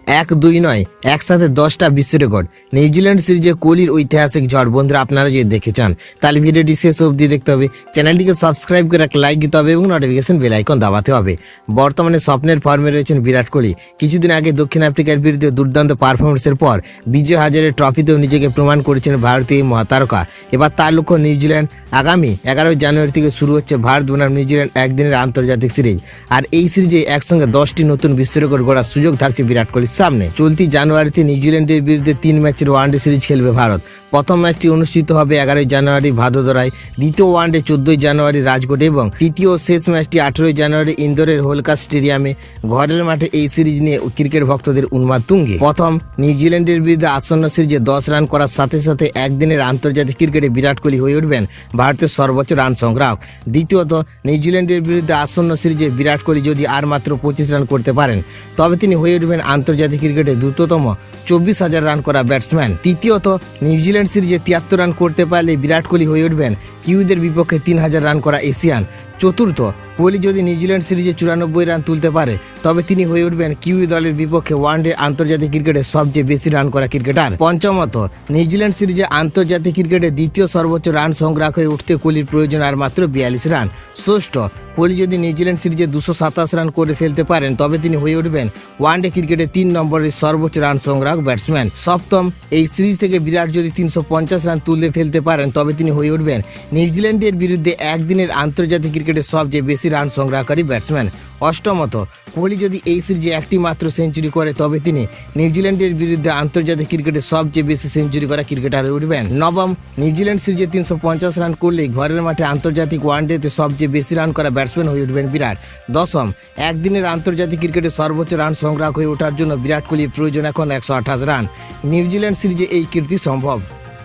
1-2 নয়, একসাথে 10টা বিশ্ব রেকর্ড। নিউজিল্যান্ড সিরিজে কোহলির ঐতিহাসিক ঝড়। বন্ধুরা, আপনারা যদি দেখতে চান তাহলে ভিডিওটি শেষ অবধি দেখতে হবে, চ্যানেলটিকে সাবস্ক্রাইব করে একটা লাইক দিতে হবে এবং নোটিফিকেশন বেল আইকন দাবাতে হবে। বর্তমানে স্বপ্নের ফর্মে রয়েছেন বিরাট কোহলি। কিছুদিন আগে দক্ষিণ আফ্রিকার বিরুদ্ধে দুর্দান্ত পারফরমেন্সের পর বিজয় হাজারে ট্রফিতেও নিজেকে প্রমাণ করেছেন ভারতীয় এই মহাতারকা। এবার তার লক্ষ্য নিউজিল্যান্ড। আগামী 11 জানুয়ারি থেকে শুরু হচ্ছে ভারত বনাম নিউজিল্যান্ড একদিনের আন্তর্জাতিক সিরিজ। আর এই সিরিজে একসঙ্গে 10টি নতুন বিশ্ব রেকর্ড গড়ার সুযোগ থাকছে বিরাট কোহলির সামনে। চলতি জানুয়ারিতে নিউজিল্যান্ডের বিরুদ্ধে 3 ম্যাচের ওয়ানডে সিরিজ খেলবে ভারত। প্রথম ম্যাচটি অনুষ্ঠিত হবে 11 জানুয়ারি ভাদোদরায়, দ্বিতীয় ওয়ানডে 14 জানুয়ারি রাজকোটে এবং তৃতীয় শেষ ম্যাচটি 18 জানুয়ারি ইন্দোরের হোলকার স্টেডিয়ামে। ঘরের মাঠে এই সিরিজ নিয়ে ক্রিকেট ভক্তদের উন্মাদ তুঙ্গে। প্রথম, নিউজিল্যান্ডের বিরুদ্ধে আসন্ন সিরিজে 10 রান করার সাথে সাথে একদিনের আন্তর্জাতিক ক্রিকেটে বিরাট কোহলি হয়ে উঠবেন ভারতের সর্বোচ্চ রান সংগ্রাহক। দ্বিতীয়ত, নিউজিল্যান্ডের বিরুদ্ধে আসন্ন সিরিজে বিরাট কোহলি যদি আর মাত্র 25 রান করতে পারেন তবে তিনি হয়ে উঠবেন আন্তর্জাতিক ক্রিকেটে দ্রুততম 24,000 রান করা ব্যাটসম্যান। তৃতীয়ত, নিউজিল্যান্ড সিরিজে 73 রান করতে পারলে বিরাট কোহলি হয়ে উঠবেন কিউইদের বিপক্ষে 3,000 রান করা এশিয়ান। চতুর্থ, কোহলি যদি নিউজিল্যান্ড সিরিজে 94 রান তুলতে পারে তবে তিনি হয়ে উঠবেন কিউই দলের বিপক্ষে ওয়ানডে আন্তর্জাতিক ক্রিকেটে সবচেয়ে বেশি রান করা ক্রিকেটার। পঞ্চমত, নিউজিল্যান্ড সিরিজে আন্তর্জাতিক ক্রিকেটে দ্বিতীয় সর্বোচ্চ রান সংগ্রাহক হয়ে উঠতে কোহলির প্রয়োজন আর মাত্র 42 রান। ষষ্ঠ, কোহলি যদি নিউজিল্যান্ড সিরিজে 227 রান করে ফেলতে পারেন তবে তিনি হয়ে উঠবেন ওয়ানডে ক্রিকেটে 3 নম্বরের সর্বোচ্চ রান সংগ্রাহক ব্যাটসম্যান। সপ্তম, এই সিরিজ থেকে বিরাট যদি 350 রান তুলে ফেলতে পারেন তবে তিনি হয়ে উঠবেন নিউজিল্যান্ডের বিরুদ্ধে একদিনের আন্তর্জাতিক ক্রিকেটে সবচেয়ে বেশি রান সংগ্রহকারী ব্যাটসম্যান। অষ্টমত, কোহলি যদি এই সিরিজে একটি মাত্র সেঞ্চুরি করে তবে তিনি নিউজিল্যান্ডের বিরুদ্ধে আন্তর্জাতিক ক্রিকেটে সবচেয়ে বেশি সেঞ্চুরি করা ক্রিকেটার হয়ে উঠবেন। নবম, নিউজিল্যান্ড সিরিজে 350 রান করলেই ঘরের মাঠে আন্তর্জাতিক ওয়ানডেতে সবচেয়ে বেশি রান করা ব্যাটসম্যান হয়ে উঠবেন বিরাট। দশম, একদিনের আন্তর্জাতিক ক্রিকেটে সর্বোচ্চ রান সংগ্রাহক হয়ে ওঠার জন্য বিরাট কোহলির প্রয়োজন এখন 128 রান। নিউজিল্যান্ড সিরিজে এই কীর্তি সম্ভব।